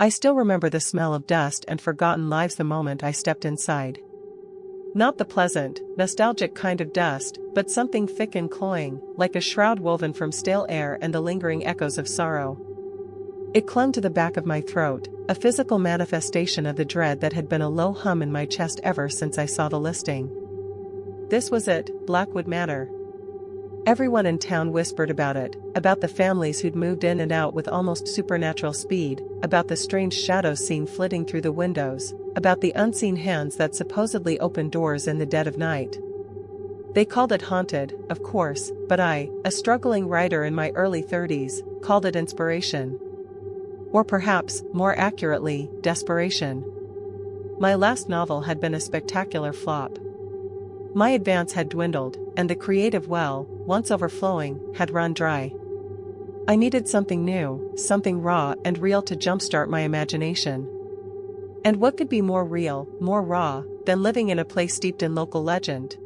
I still remember the smell of dust and forgotten lives the moment I stepped inside. Not the pleasant, nostalgic kind of dust, but something thick and cloying, like a shroud woven from stale air and the lingering echoes of sorrow. It clung to the back of my throat, a physical manifestation of the dread that had been a low hum in my chest ever since I saw the listing. This was it, Blackwood Manor. Everyone in town whispered about it, about the families who'd moved in and out with almost supernatural speed, about the strange shadows seen flitting through the windows, about the unseen hands that supposedly opened doors in the dead of night. They called it haunted, of course, but I, a struggling writer in my early 30s, called it inspiration. Or perhaps, more accurately, desperation. My last novel had been a spectacular flop. My advance had dwindled, and the creative well, once overflowing, had run dry. I needed something new, something raw and real to jumpstart my imagination. And what could be more real, more raw, than living in a place steeped in local legend?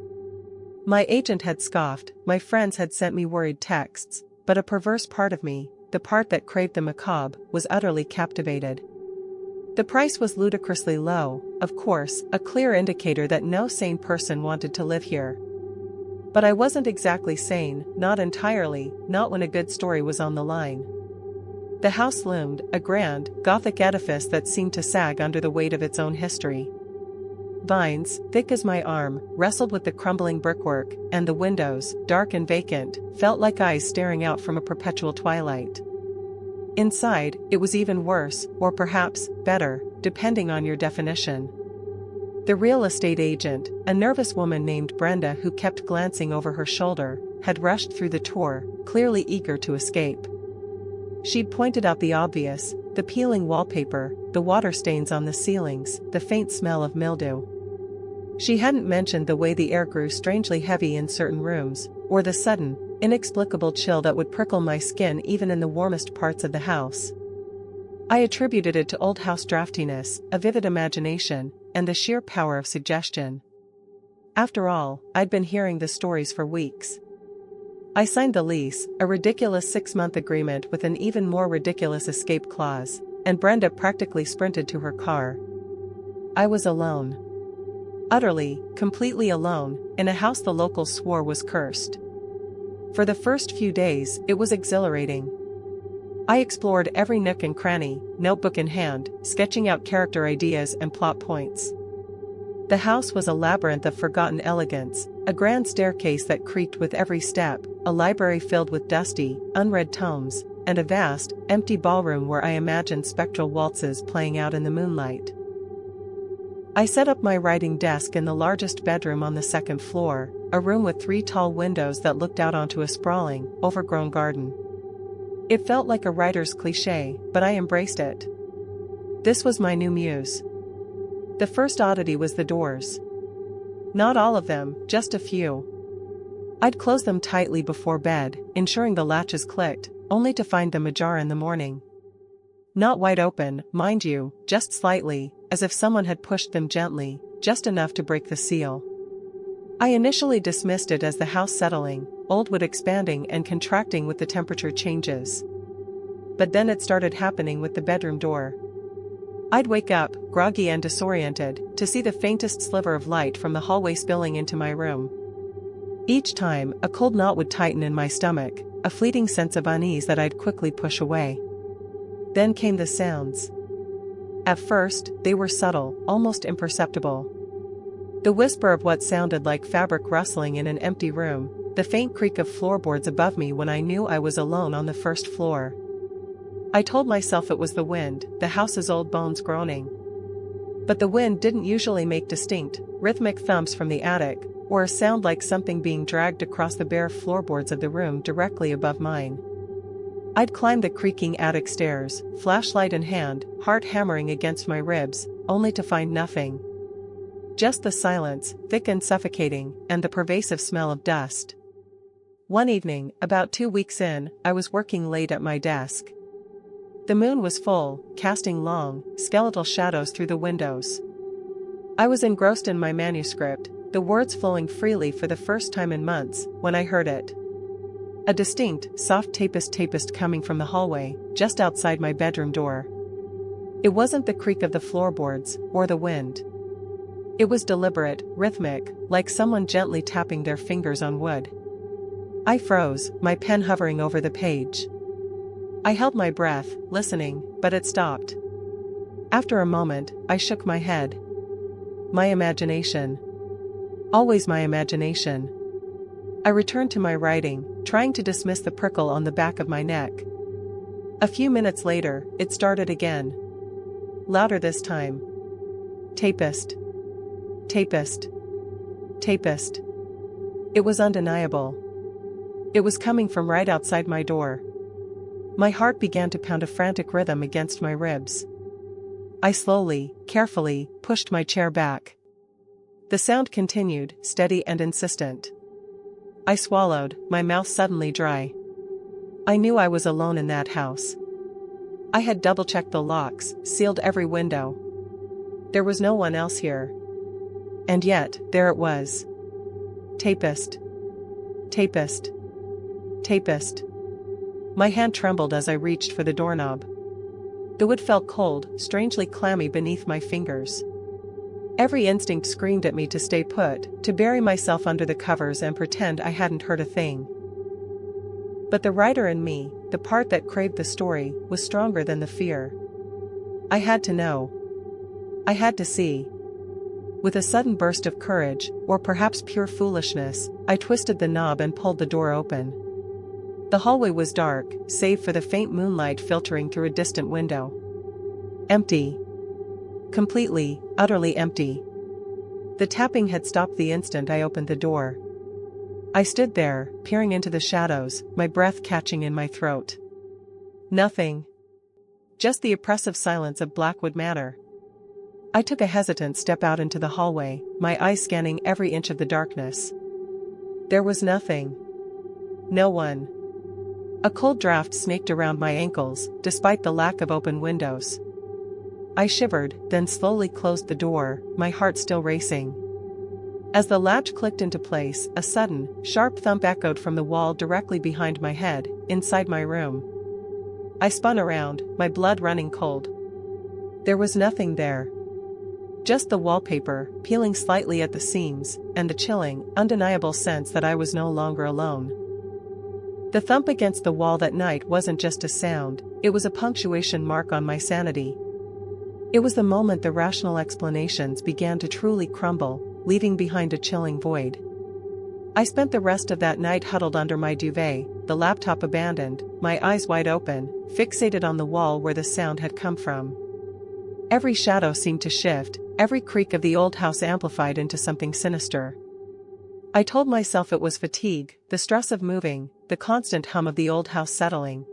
My agent had scoffed, my friends had sent me worried texts, but a perverse part of me, the part that craved the macabre, was utterly captivated. The price was ludicrously low, of course, a clear indicator that no sane person wanted to live here. But I wasn't exactly sane, not entirely, not when a good story was on the line. The house loomed, a grand, Gothic edifice that seemed to sag under the weight of its own history. Vines, thick as my arm, wrestled with the crumbling brickwork, and the windows, dark and vacant, felt like eyes staring out from a perpetual twilight. Inside, it was even worse, or perhaps, better, depending on your definition. The real estate agent, a nervous woman named Brenda who kept glancing over her shoulder, had rushed through the tour, clearly eager to escape. She'd pointed out the obvious, the peeling wallpaper, the water stains on the ceilings, the faint smell of mildew. She hadn't mentioned the way the air grew strangely heavy in certain rooms, or the sudden, inexplicable chill that would prickle my skin even in the warmest parts of the house. I attributed it to old house draftiness, a vivid imagination, and the sheer power of suggestion. After all, I'd been hearing the stories for weeks. I signed the lease, a ridiculous 6-month agreement with an even more ridiculous escape clause, and Brenda practically sprinted to her car. I was alone. Utterly, completely alone, in a house the locals swore was cursed. For the first few days, it was exhilarating. I explored every nook and cranny, notebook in hand, sketching out character ideas and plot points. The house was a labyrinth of forgotten elegance, a grand staircase that creaked with every step, a library filled with dusty, unread tomes, and a vast, empty ballroom where I imagined spectral waltzes playing out in the moonlight. I set up my writing desk in the largest bedroom on the second floor, a room with 3 tall windows that looked out onto a sprawling, overgrown garden. It felt like a writer's cliché, but I embraced it. This was my new muse. The first oddity was the doors. Not all of them, just a few. I'd close them tightly before bed, ensuring the latches clicked, only to find them ajar in the morning. Not wide open, mind you, just slightly, as if someone had pushed them gently, just enough to break the seal. I initially dismissed it as the house settling, old wood expanding and contracting with the temperature changes. But then it started happening with the bedroom door. I'd wake up, groggy and disoriented, to see the faintest sliver of light from the hallway spilling into my room. Each time, a cold knot would tighten in my stomach, a fleeting sense of unease that I'd quickly push away. Then came the sounds. At first, they were subtle, almost imperceptible. The whisper of what sounded like fabric rustling in an empty room, the faint creak of floorboards above me when I knew I was alone on the first floor. I told myself it was the wind, the house's old bones groaning. But the wind didn't usually make distinct, rhythmic thumps from the attic, or a sound like something being dragged across the bare floorboards of the room directly above mine. I'd climb the creaking attic stairs, flashlight in hand, heart hammering against my ribs, only to find nothing. Just the silence, thick and suffocating, and the pervasive smell of dust. One evening, about 2 weeks in, I was working late at my desk. The moon was full, casting long, skeletal shadows through the windows. I was engrossed in my manuscript, the words flowing freely for the first time in months, when I heard it. A distinct, soft tapist coming from the hallway, just outside my bedroom door. It wasn't the creak of the floorboards, or the wind. It was deliberate, rhythmic, like someone gently tapping their fingers on wood. I froze, my pen hovering over the page. I held my breath, listening, but it stopped. After a moment, I shook my head. My imagination. Always my imagination. I returned to my writing, trying to dismiss the prickle on the back of my neck. A few minutes later, it started again. Louder this time. Tapist. Tapist. Tapist. It was undeniable. It was coming from right outside my door. My heart began to pound a frantic rhythm against my ribs. I slowly, carefully, pushed my chair back. The sound continued, steady and insistent. I swallowed, my mouth suddenly dry. I knew I was alone in that house. I had double-checked the locks, sealed every window. There was no one else here. And yet, there it was. Tapist. Tapist. Tapist. My hand trembled as I reached for the doorknob. The wood felt cold, strangely clammy beneath my fingers. Every instinct screamed at me to stay put, to bury myself under the covers and pretend I hadn't heard a thing. But the writer in me, the part that craved the story, was stronger than the fear. I had to know. I had to see. With a sudden burst of courage, or perhaps pure foolishness, I twisted the knob and pulled the door open. The hallway was dark, save for the faint moonlight filtering through a distant window. Empty. Completely, utterly empty. The tapping had stopped the instant I opened the door. I stood there, peering into the shadows, my breath catching in my throat. Nothing. Just the oppressive silence of Blackwood Manor. I took a hesitant step out into the hallway, my eyes scanning every inch of the darkness. There was nothing. No one. A cold draft snaked around my ankles, despite the lack of open windows. I shivered, then slowly closed the door, my heart still racing. As the latch clicked into place, a sudden, sharp thump echoed from the wall directly behind my head, inside my room. I spun around, my blood running cold. There was nothing there. Just the wallpaper, peeling slightly at the seams, and the chilling, undeniable sense that I was no longer alone. The thump against the wall that night wasn't just a sound, it was a punctuation mark on my sanity. It was the moment the rational explanations began to truly crumble, leaving behind a chilling void. I spent the rest of that night huddled under my duvet, the laptop abandoned, my eyes wide open, fixated on the wall where the sound had come from. Every shadow seemed to shift, every creak of the old house amplified into something sinister. I told myself it was fatigue, the stress of moving, the constant hum of the old house settling.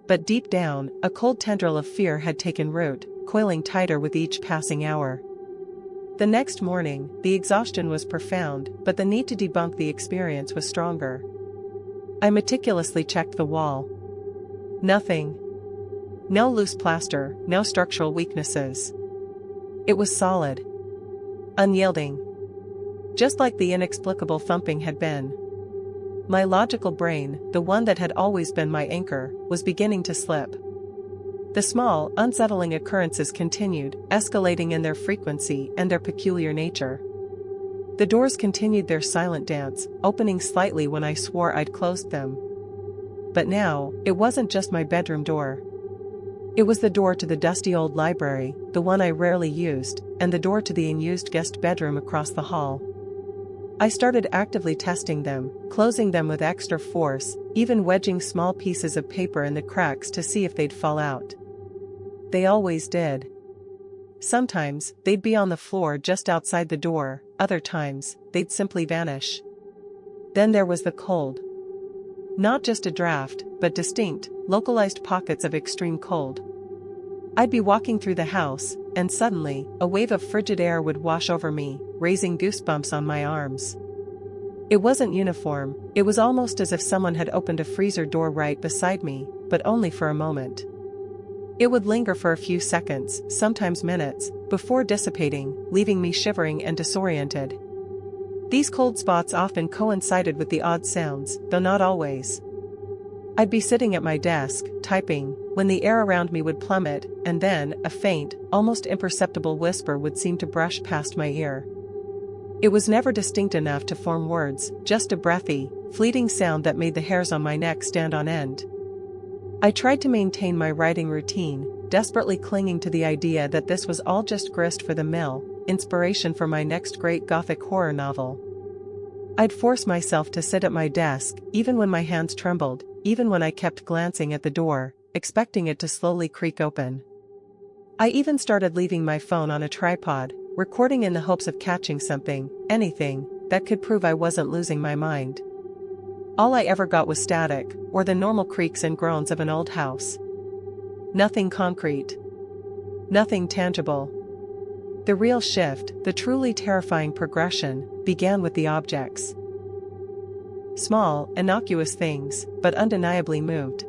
But deep down, a cold tendril of fear had taken root, coiling tighter with each passing hour. The next morning, the exhaustion was profound, but the need to debunk the experience was stronger. I meticulously checked the wall. Nothing. No loose plaster, no structural weaknesses. It was solid. Unyielding. Just like the inexplicable thumping had been. My logical brain, the one that had always been my anchor, was beginning to slip. The small, unsettling occurrences continued, escalating in their frequency and their peculiar nature. The doors continued their silent dance, opening slightly when I swore I'd closed them. But now, it wasn't just my bedroom door. It was the door to the dusty old library, the one I rarely used, and the door to the unused guest bedroom across the hall. I started actively testing them, closing them with extra force, even wedging small pieces of paper in the cracks to see if they'd fall out. They always did. Sometimes, they'd be on the floor just outside the door, other times, they'd simply vanish. Then there was the cold. Not just a draft, but distinct, localized pockets of extreme cold. I'd be walking through the house, and suddenly, a wave of frigid air would wash over me, raising goosebumps on my arms. It wasn't uniform, it was almost as if someone had opened a freezer door right beside me, but only for a moment. It would linger for a few seconds, sometimes minutes, before dissipating, leaving me shivering and disoriented. These cold spots often coincided with the odd sounds, though not always. I'd be sitting at my desk, typing, when the air around me would plummet, and then, a faint, almost imperceptible whisper would seem to brush past my ear. It was never distinct enough to form words, just a breathy, fleeting sound that made the hairs on my neck stand on end. I tried to maintain my writing routine, desperately clinging to the idea that this was all just grist for the mill, inspiration for my next great Gothic horror novel. I'd force myself to sit at my desk, even when my hands trembled, even when I kept glancing at the door, expecting it to slowly creak open. I even started leaving my phone on a tripod, recording in the hopes of catching something, anything, that could prove I wasn't losing my mind. All I ever got was static, or the normal creaks and groans of an old house. Nothing concrete. Nothing tangible. The real shift, the truly terrifying progression, began with the objects. Small, innocuous things, but undeniably moved.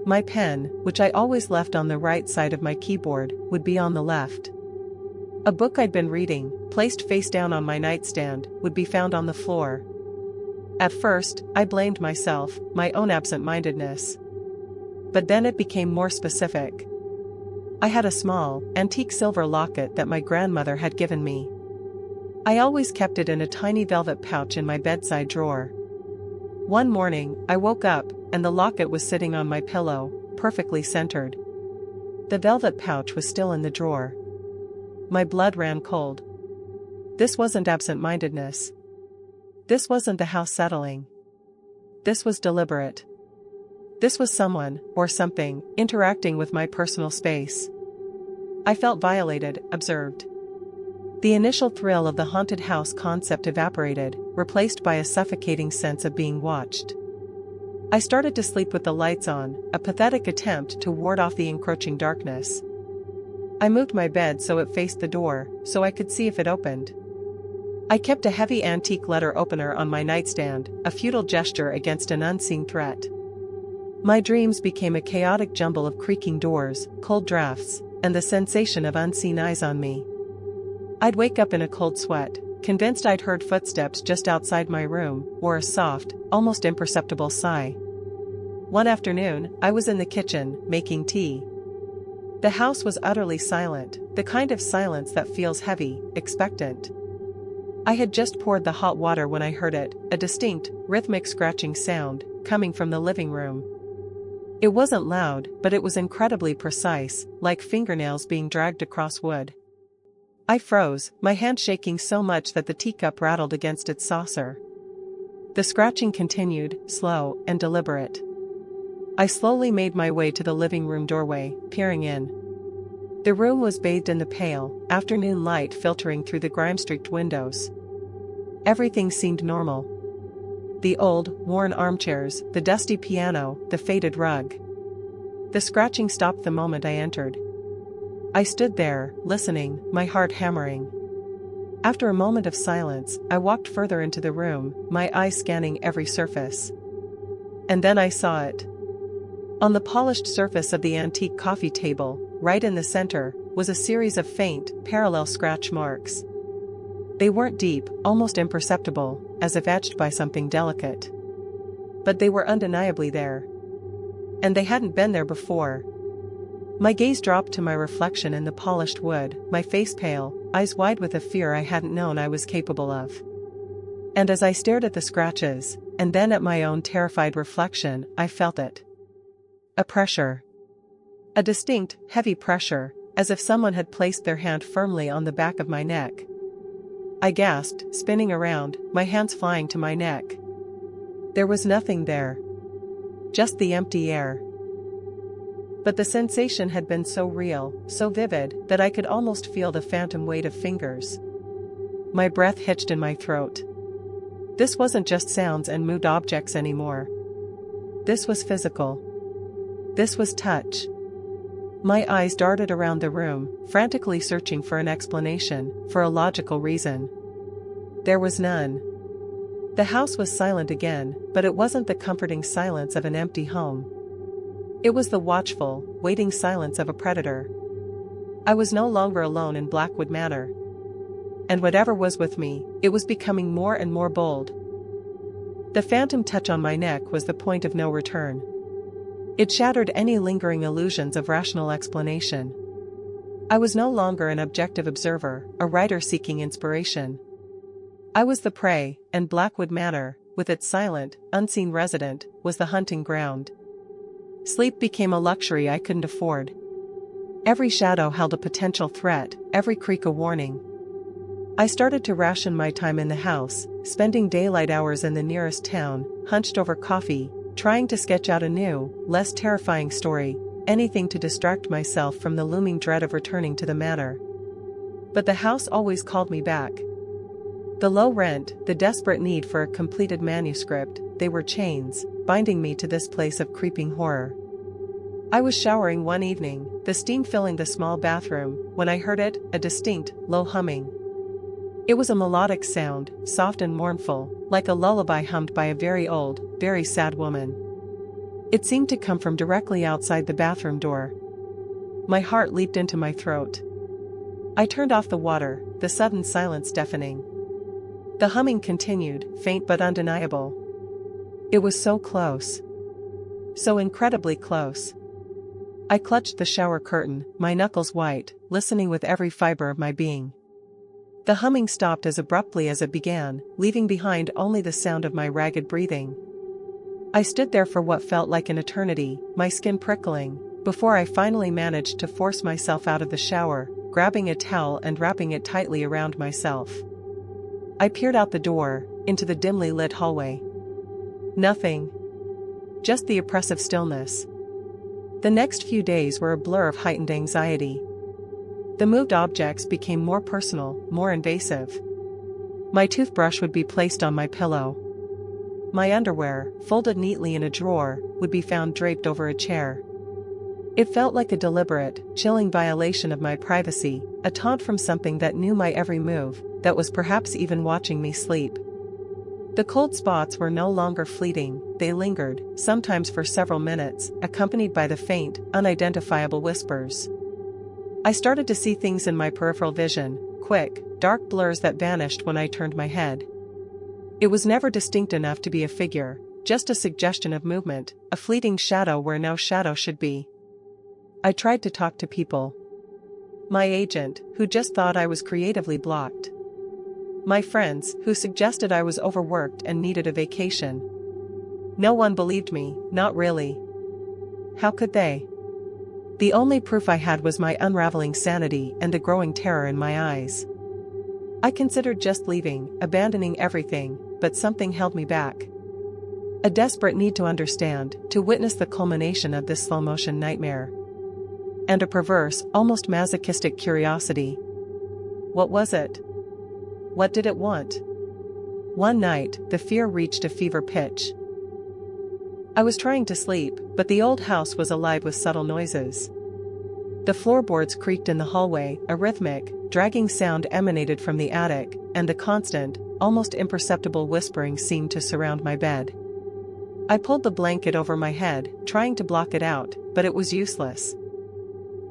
My pen, which I always left on the right side of my keyboard, would be on the left. A book I'd been reading, placed face down on my nightstand, would be found on the floor. At first, I blamed myself, my own absent-mindedness. But then it became more specific. I had a small, antique silver locket that my grandmother had given me. I always kept it in a tiny velvet pouch in my bedside drawer. One morning, I woke up, and the locket was sitting on my pillow, perfectly centered. The velvet pouch was still in the drawer. My blood ran cold. This wasn't absent-mindedness. This wasn't the house settling. This was deliberate. This was someone, or something, interacting with my personal space. I felt violated, observed. The initial thrill of the haunted house concept evaporated, replaced by a suffocating sense of being watched. I started to sleep with the lights on, a pathetic attempt to ward off the encroaching darkness. I moved my bed so it faced the door, so I could see if it opened. I kept a heavy antique letter opener on my nightstand, a futile gesture against an unseen threat. My dreams became a chaotic jumble of creaking doors, cold drafts, and the sensation of unseen eyes on me. I'd wake up in a cold sweat, convinced I'd heard footsteps just outside my room, or a soft, almost imperceptible sigh. One afternoon, I was in the kitchen, making tea. The house was utterly silent, the kind of silence that feels heavy, expectant. I had just poured the hot water when I heard it, a distinct, rhythmic scratching sound, coming from the living room. It wasn't loud, but it was incredibly precise, like fingernails being dragged across wood. I froze, my hand shaking so much that the teacup rattled against its saucer. The scratching continued, slow and deliberate. I slowly made my way to the living room doorway, peering in. The room was bathed in the pale, afternoon light filtering through the grime-streaked windows. Everything seemed normal. The old, worn armchairs, the dusty piano, the faded rug. The scratching stopped the moment I entered. I stood there, listening, my heart hammering. After a moment of silence, I walked further into the room, my eyes scanning every surface. And then I saw it. On the polished surface of the antique coffee table, right in the center, was a series of faint, parallel scratch marks. They weren't deep, almost imperceptible, as if etched by something delicate. But they were undeniably there. And they hadn't been there before. My gaze dropped to my reflection in the polished wood, my face pale, eyes wide with a fear I hadn't known I was capable of. And as I stared at the scratches, and then at my own terrified reflection, I felt it. A pressure. A distinct, heavy pressure, as if someone had placed their hand firmly on the back of my neck. I gasped, spinning around, my hands flying to my neck. There was nothing there. Just the empty air. But the sensation had been so real, so vivid, that I could almost feel the phantom weight of fingers. My breath hitched in my throat. This wasn't just sounds and moved objects anymore. This was physical. This was touch. My eyes darted around the room, frantically searching for an explanation, for a logical reason. There was none. The house was silent again, but it wasn't the comforting silence of an empty home. It was the watchful, waiting silence of a predator. I was no longer alone in Blackwood Manor. And whatever was with me, it was becoming more and more bold. The phantom touch on my neck was the point of no return. It shattered any lingering illusions of rational explanation. I was no longer an objective observer, a writer seeking inspiration. I was the prey, and Blackwood Manor, with its silent, unseen resident, was the hunting ground. Sleep became a luxury I couldn't afford. Every shadow held a potential threat, every creak a warning. I started to ration my time in the house, spending daylight hours in the nearest town, hunched over coffee, trying to sketch out a new, less terrifying story, anything to distract myself from the looming dread of returning to the manor. But the house always called me back. The low rent, the desperate need for a completed manuscript, they were chains, binding me to this place of creeping horror. I was showering one evening, the steam filling the small bathroom, when I heard it, a distinct, low humming. It was a melodic sound, soft and mournful, like a lullaby hummed by a very old, very sad woman. It seemed to come from directly outside the bathroom door. My heart leaped into my throat. I turned off the water, the sudden silence deafening. The humming continued, faint but undeniable. It was so close. So incredibly close. I clutched the shower curtain, my knuckles white, listening with every fiber of my being. The humming stopped as abruptly as it began, leaving behind only the sound of my ragged breathing. I stood there for what felt like an eternity, my skin prickling, before I finally managed to force myself out of the shower, grabbing a towel and wrapping it tightly around myself. I peered out the door, into the dimly lit hallway. Nothing. Just the oppressive stillness. The next few days were a blur of heightened anxiety. The moved objects became more personal, more invasive. My toothbrush would be placed on my pillow. My underwear, folded neatly in a drawer, would be found draped over a chair. It felt like a deliberate, chilling violation of my privacy, a taunt from something that knew my every move, that was perhaps even watching me sleep. The cold spots were no longer fleeting, they lingered, sometimes for several minutes, accompanied by the faint, unidentifiable whispers. I started to see things in my peripheral vision, quick, dark blurs that vanished when I turned my head. It was never distinct enough to be a figure, just a suggestion of movement, a fleeting shadow where no shadow should be. I tried to talk to people. My agent, who just thought I was creatively blocked. My friends, who suggested I was overworked and needed a vacation. No one believed me, not really. How could they? The only proof I had was my unraveling sanity and the growing terror in my eyes. I considered just leaving, abandoning everything, but something held me back. A desperate need to understand, to witness the culmination of this slow-motion nightmare. And a perverse, almost masochistic curiosity. What was it? What did it want? One night, the fear reached a fever pitch. I was trying to sleep, but the old house was alive with subtle noises. The floorboards creaked in the hallway, a rhythmic, dragging sound emanated from the attic, and the constant, almost imperceptible whispering seemed to surround my bed. I pulled the blanket over my head, trying to block it out, but it was useless.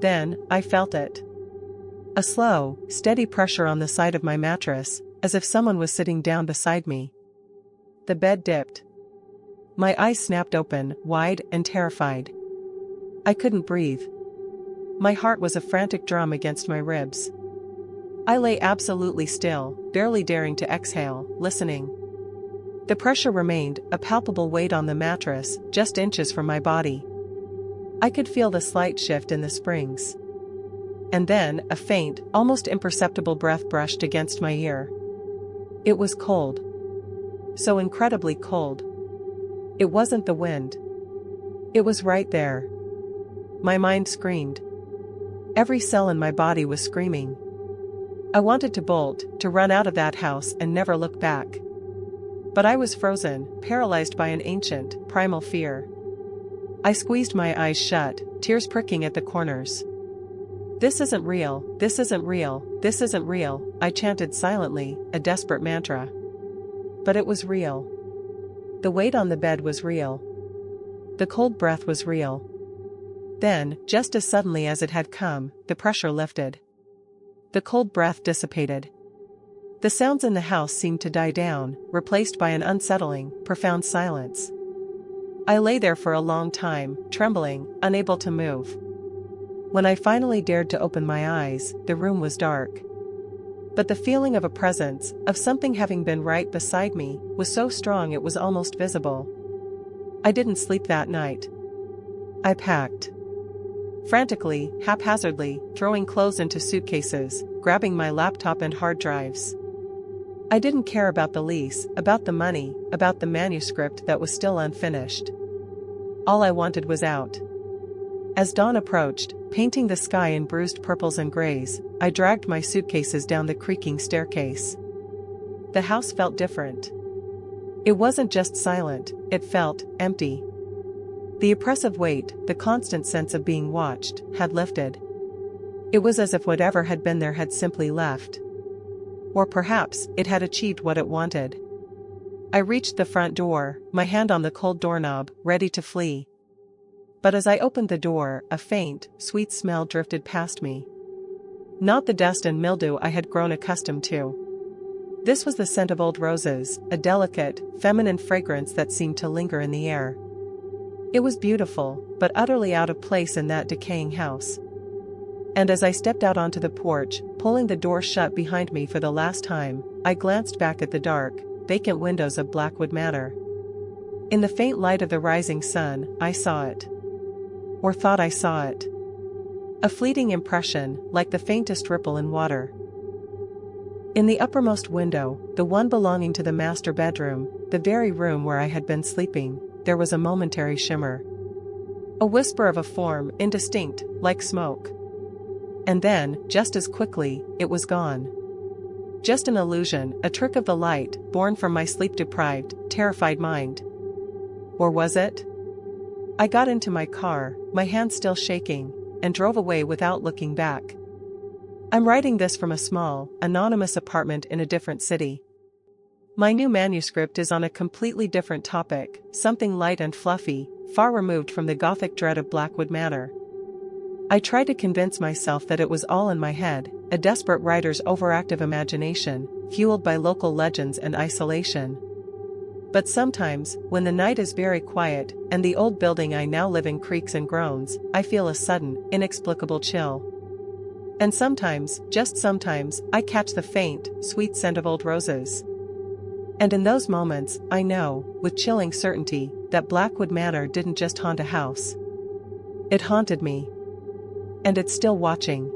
Then, I felt it. A slow, steady pressure on the side of my mattress, as if someone was sitting down beside me. The bed dipped. My eyes snapped open, wide and terrified. I couldn't breathe. My heart was a frantic drum against my ribs. I lay absolutely still, barely daring to exhale, listening. The pressure remained, a palpable weight on the mattress, just inches from my body. I could feel the slight shift in the springs. And then, a faint, almost imperceptible breath brushed against my ear. It was cold. So incredibly cold. It wasn't the wind. It was right there. My mind screamed. Every cell in my body was screaming. I wanted to bolt, to run out of that house and never look back. But I was frozen, paralyzed by an ancient, primal fear. I squeezed my eyes shut, tears pricking at the corners. This isn't real, this isn't real, this isn't real, I chanted silently, a desperate mantra. But it was real. The weight on the bed was real. The cold breath was real. Then, just as suddenly as it had come, the pressure lifted. The cold breath dissipated. The sounds in the house seemed to die down, replaced by an unsettling, profound silence. I lay there for a long time, trembling, unable to move. When I finally dared to open my eyes, the room was dark. But the feeling of a presence, of something having been right beside me, was so strong it was almost visible. I didn't sleep that night. I packed. Frantically, haphazardly, throwing clothes into suitcases, grabbing my laptop and hard drives. I didn't care about the lease, about the money, about the manuscript that was still unfinished. All I wanted was out. As dawn approached, painting the sky in bruised purples and grays, I dragged my suitcases down the creaking staircase. The house felt different. It wasn't just silent, it felt empty. The oppressive weight, the constant sense of being watched, had lifted. It was as if whatever had been there had simply left. Or perhaps, it had achieved what it wanted. I reached the front door, my hand on the cold doorknob, ready to flee. But as I opened the door, a faint, sweet smell drifted past me. Not the dust and mildew I had grown accustomed to. This was the scent of old roses, a delicate, feminine fragrance that seemed to linger in the air. It was beautiful, but utterly out of place in that decaying house. And as I stepped out onto the porch, pulling the door shut behind me for the last time, I glanced back at the dark, vacant windows of Blackwood Manor. In the faint light of the rising sun, I saw it. Or thought I saw it. A fleeting impression, like the faintest ripple in water. In the uppermost window, the one belonging to the master bedroom, the very room where I had been sleeping, there was a momentary shimmer. A whisper of a form, indistinct, like smoke. And then, just as quickly, it was gone. Just an illusion, a trick of the light, born from my sleep-deprived, terrified mind. Or was it? I got into my car, my hands still shaking, and drove away without looking back. I'm writing this from a small, anonymous apartment in a different city. My new manuscript is on a completely different topic, something light and fluffy, far removed from the gothic dread of Blackwood Manor. I tried to convince myself that it was all in my head, a desperate writer's overactive imagination, fueled by local legends and isolation. But sometimes, when the night is very quiet, and the old building I now live in creaks and groans, I feel a sudden, inexplicable chill. And sometimes, just sometimes, I catch the faint, sweet scent of old roses. And in those moments, I know, with chilling certainty, that Blackwood Manor didn't just haunt a house. It haunted me. And it's still watching.